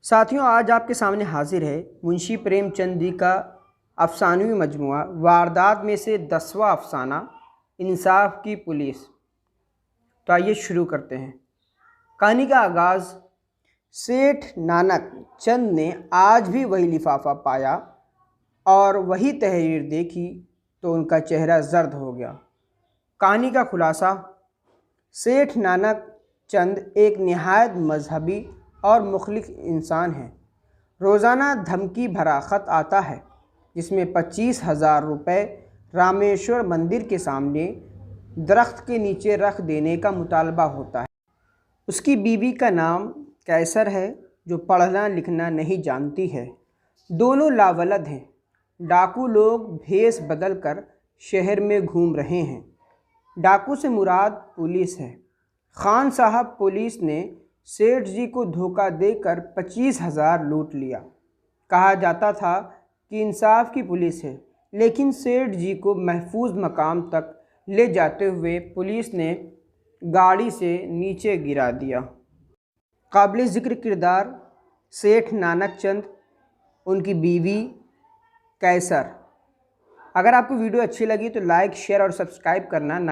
ساتھیوں، آج آپ کے سامنے حاضر ہے منشی پریم چند جی کا افسانوی مجموعہ واردات میں سے 10واں افسانہ انصاف کی پولیس۔ تو آئیے شروع کرتے ہیں۔ کہانی کا آغاز سیٹھ نانک چند نے آج بھی وہی لفافہ پایا اور وہی تحریر دیکھی تو ان کا چہرہ زرد ہو گیا۔ کہانی کا خلاصہ: سیٹھ نانک چند ایک نہایت مذہبی اور مخلص انسان ہیں۔ روزانہ دھمکی بھرا خط آتا ہے جس میں 25,000 روپے رامیشور مندر کے سامنے درخت کے نیچے رکھ دینے کا مطالبہ ہوتا ہے۔ اس کی بیوی کا نام قیصر ہے جو پڑھنا لکھنا نہیں جانتی ہے۔ دونوں لاولد ہیں۔ ڈاکو لوگ بھیس بدل کر شہر میں گھوم رہے ہیں۔ ڈاکو سے مراد پولیس ہے۔ خان صاحب پولیس نے سیٹھ جی کو دھوکہ دے کر 25,000 لوٹ لیا۔ کہا جاتا تھا کہ انصاف کی پولیس ہے، لیکن سیٹھ جی کو محفوظ مقام تک لے جاتے ہوئے پولیس نے گاڑی سے نیچے گرا دیا۔ قابل ذکر کردار سیٹھ نانک چند، ان کی بیوی قیصر۔ اگر آپ کو ویڈیو اچھی لگی تو لائک، شیئر اور سبسکرائب کرنا نہ